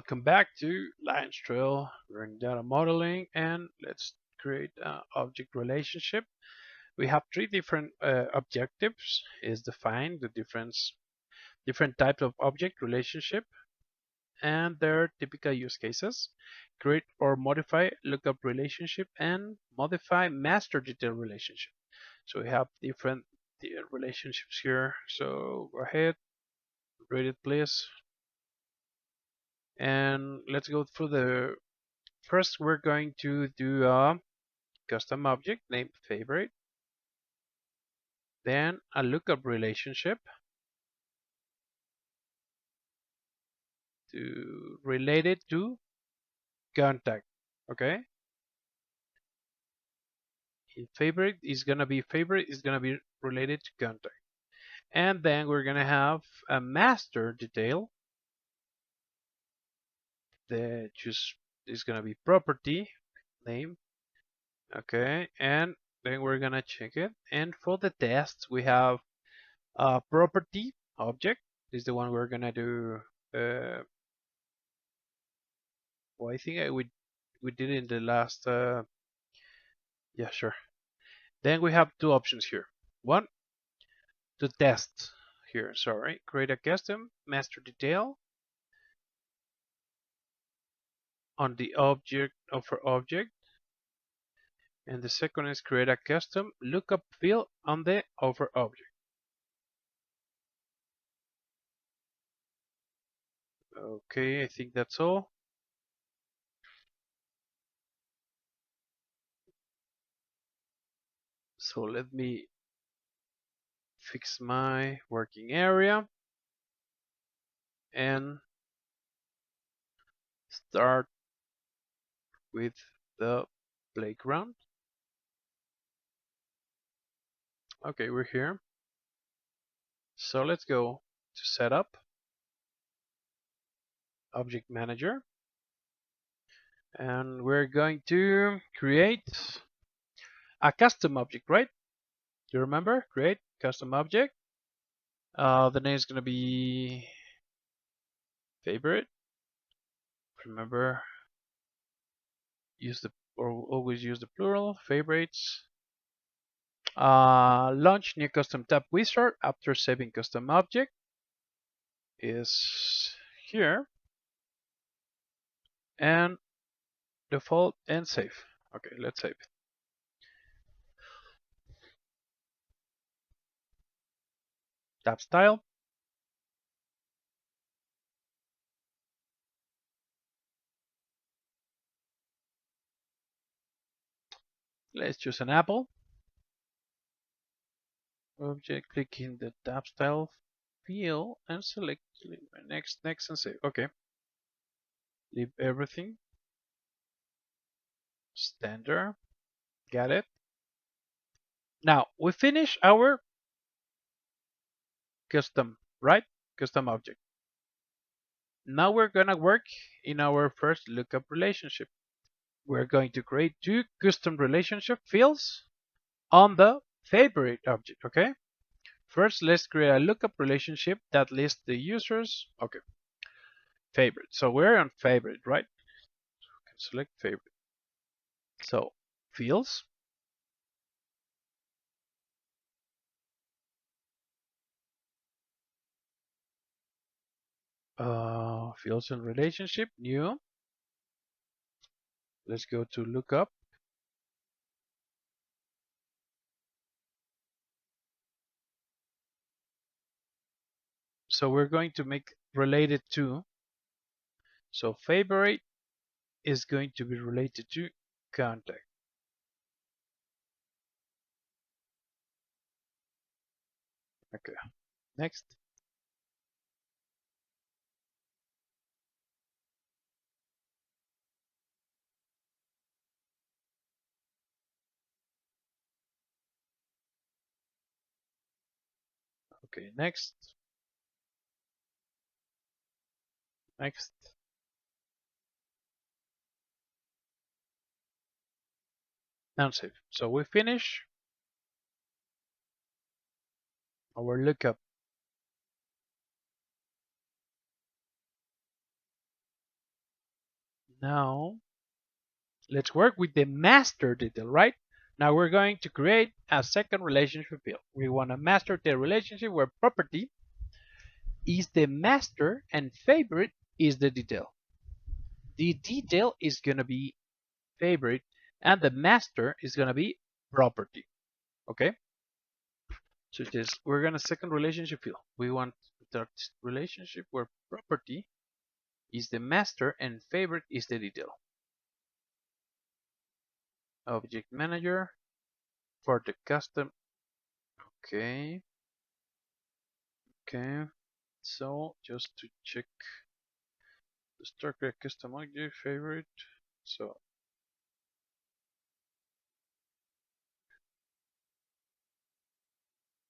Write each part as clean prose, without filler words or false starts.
Welcome back to Lines Trail. We're in data modeling and let's create an object relationship. We have three different objectives is define the different types of object relationship and their typical use cases. Create or modify lookup relationship and modify master detail relationship. So we have different relationships here. So go ahead, read it please. And let's go through the first. We're going to do a custom object named favorite, then a lookup relationship to relate it to contact. Okay, favorite is gonna be related to contact, and then we're gonna have a master detail that just is gonna be property name. Okay, and then we're gonna check it. And for the test, we have a property object. This is the one we're gonna do. Well, I think we did it in the last. Yeah, sure. Then we have two options here. One to test here. Sorry, create a custom master detail on the object offer object, and the second is create a custom lookup field on the offer object. Okay, I think that's all. So let me fix my working area and start with the playground. Okay, we're here. So let's go to setup, object manager, and we're going to create a custom object, right? Do you remember? Create custom object. The name is going to be favorite. Remember, use the or always use the plural favorites. Launch new custom tab wizard after saving custom object is here, and default and save. Okay, let's save it. Tab style. Let's choose an apple. Object, click in the tab style field and select next, next, and save. Okay. Leave everything standard. Got it. Now we finish our custom, right? Custom object. Now we're gonna work in our first lookup relationship. We're going to create two custom relationship fields on the favorite object, okay? First, let's create a lookup relationship that lists the users, okay, favorite. So we're on favorite, right? So we can select favorite. So fields, fields and relationship, new. Let's go to lookup. So we're going to make related to. So favorite is going to be related to contact. Okay, next. Okay, next. Next. And save. So we finish our lookup. Now let's work with the master detail, right? Now we're going to create a second relationship field. We want to master the relationship where property is the master and favorite is the detail. The detail is going to be favorite and the master is going to be property. Okay? So just we're going to second relationship field. We want that relationship where property is the master and favorite is the detail. Object manager for the custom. Okay. Okay. So just to check the start create custom object favorite. So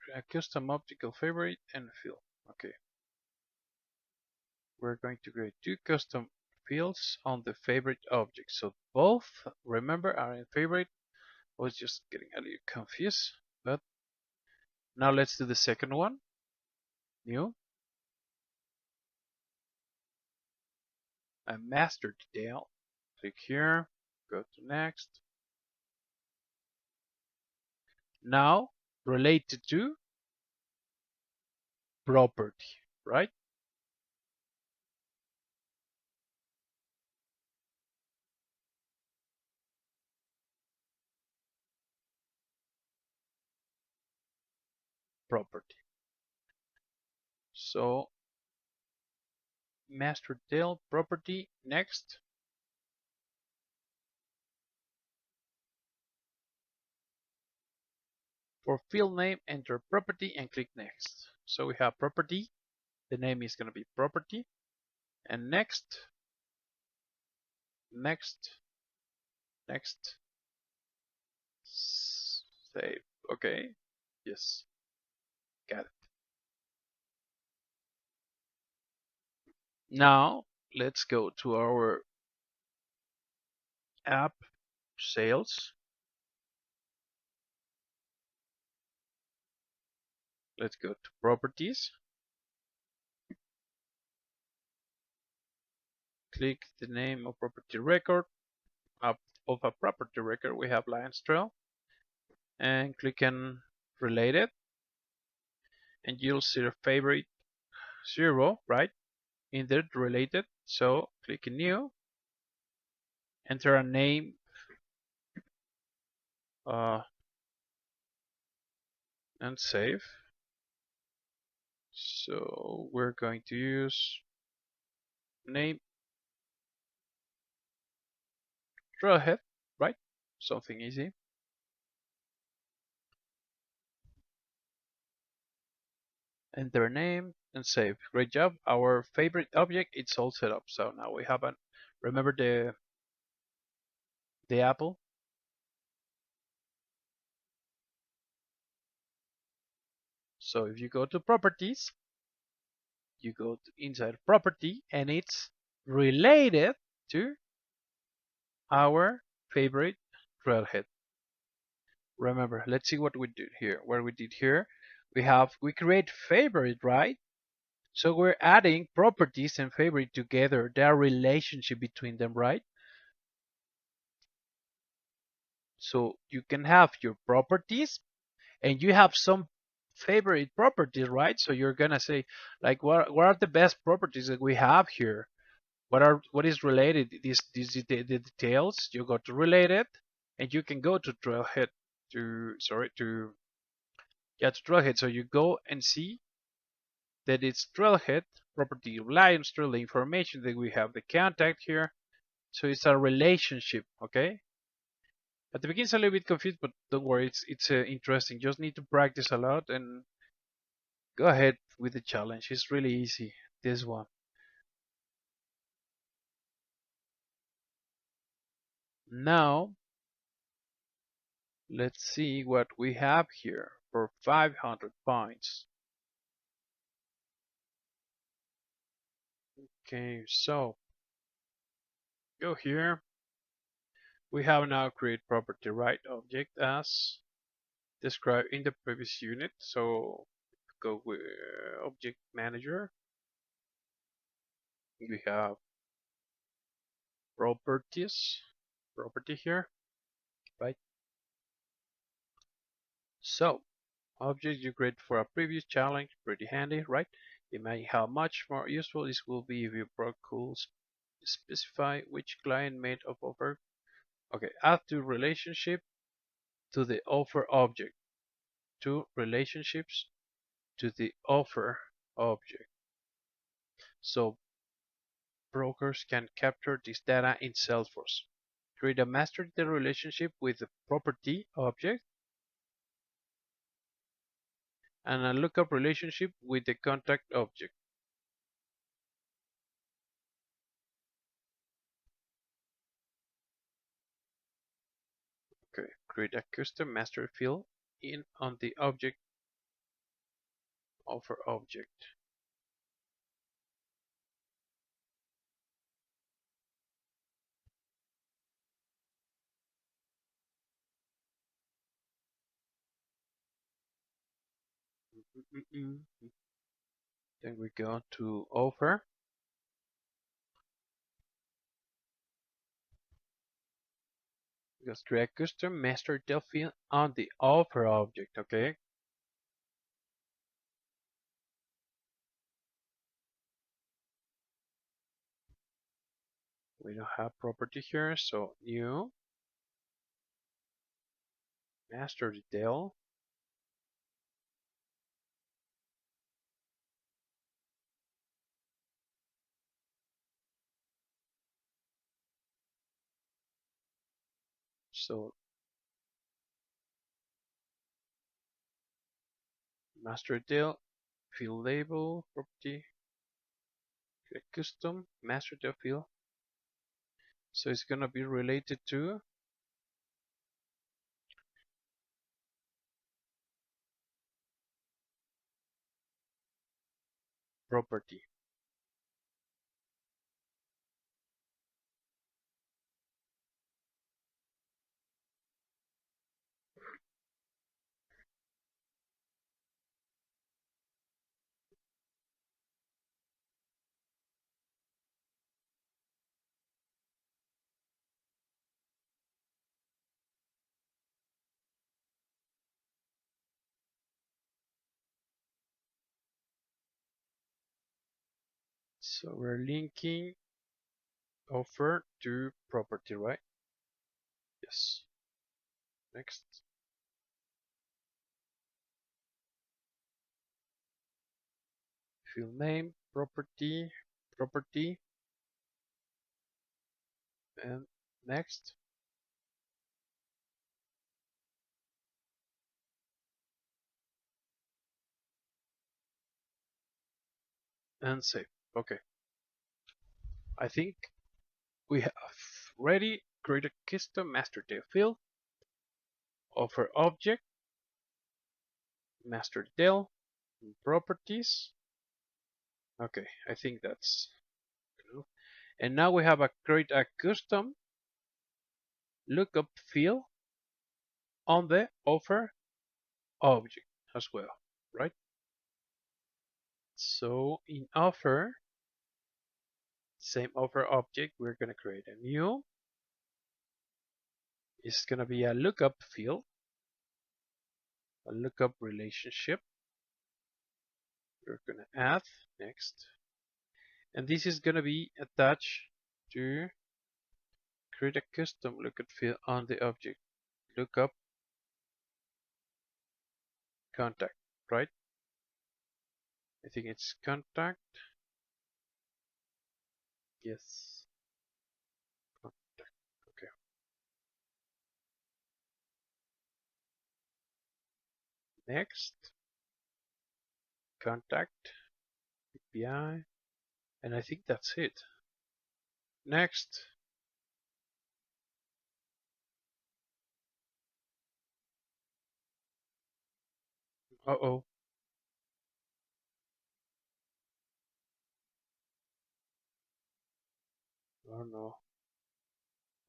create custom optical favorite and field. Okay. We're going to create two custom fields on the favorite object. So both, remember, are in favorite. I was just getting a little confused, but now let's do the second one. New, a master detail. Click here, go to next. Now related to property, right? Property. So master detail property next. For field name, enter property and click next. So we have property. The name is going to be property. And next, next, next, save. Okay. Yes. Got it. Now let's go to our app sales. Let's go to properties. Click the name of property record. Up of a property record, we have Lions Trail. And click on related. And you'll see your favorite 0, right? In the related. So click new. Enter a name. And save. So we're going to use name trailhead, right? Something easy. Enter name and save. Great job. Our favorite object it's all set up. So now we have an remember the apple. So if you go to properties, you go to inside property and it's related to our favorite trailhead. Remember, let's see what we did here. What we did here, we create favorite, right? So we're adding properties and favorite together. There are relationship between them, right? So you can have your properties and you have some favorite properties, right? So you're gonna say like what are the best properties that we have here? What is related? The details. You go to related and you can go to trailhead to sorry to yeah to trailhead. So you go and see that it's trailhead property Lions Trail, the information that we have, the contact here. So it's a relationship, okay? At the beginning, it's a little bit confused, but don't worry, it's interesting. Just need to practice a lot and go ahead with the challenge. It's really easy. This one. Now let's see what we have here for 500 points. Okay, so go here. We have now create property right object as described in the previous unit. So go with object manager. We have properties, property here, right? So, objects you create for a previous challenge, pretty handy, right? Imagine how much more useful this will be if you could specify which client made of offer. Okay, add to relationship to the offer object. Two relationships to the offer object. So brokers can capture this data in Salesforce. Create a master data relationship with the property object and a lookup relationship with the contact object. Okay, create a custom master field in on the object offer object. Then we go to offer. Let's create a custom master data field on the offer object. Okay, we don't have property here, so new master detail. So master detail field label property create custom master detail field. So it's gonna be related to property. So we're linking offer to property, right? Yes. Next. Field name, property, property, and next. And save. Okay. I think we have ready create a custom master detail field, offer object, master detail, properties. Okay, I think that's enough. And now we have a create a custom lookup field on the offer object as well, right? So in offer, same offer object, we're gonna create a new. It's gonna be a lookup field, a lookup relationship. We're gonna add next, and this is gonna be attached to create a custom lookup field on the object lookup contact, right? I think it's contact. Yes, contact. Okay. Next, contact API, and I think that's it. Next. Uh-oh. Oh no.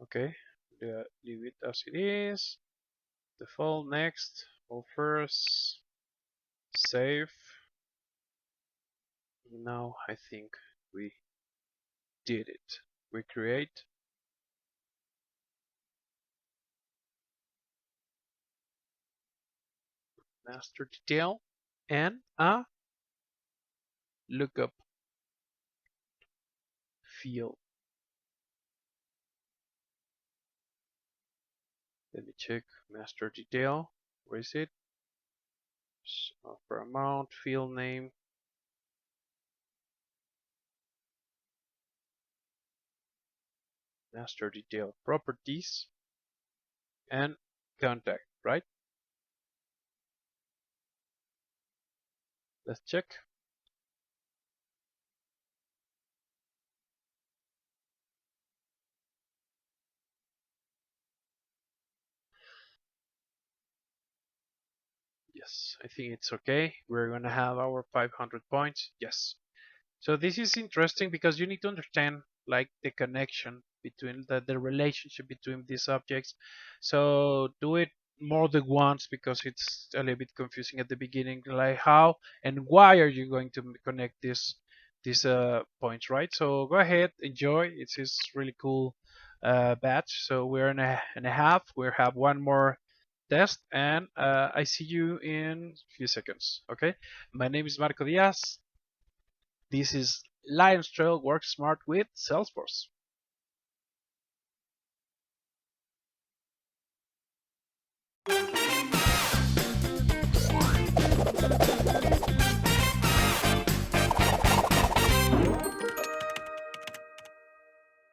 Okay. Leave it as it is. Default next. Offers. Save. Now I think we did it. We create master detail, and a lookup field. Let me check master detail. Where is it? Offer amount, field name, master detail properties, and contact, right? Let's check. Yes, I think it's okay. We're gonna have our 500 points. Yes. So this is interesting because you need to understand like the connection between the relationship between these objects. So do it more than once because it's a little bit confusing at the beginning. Like how and why are you going to connect these points, right? So go ahead, enjoy. It's this really cool batch. So we're in a half. We have one more test, and I see you in a few seconds. Okay. My name is Marco Diaz. This is Lion's Trail Work Smart with Salesforce.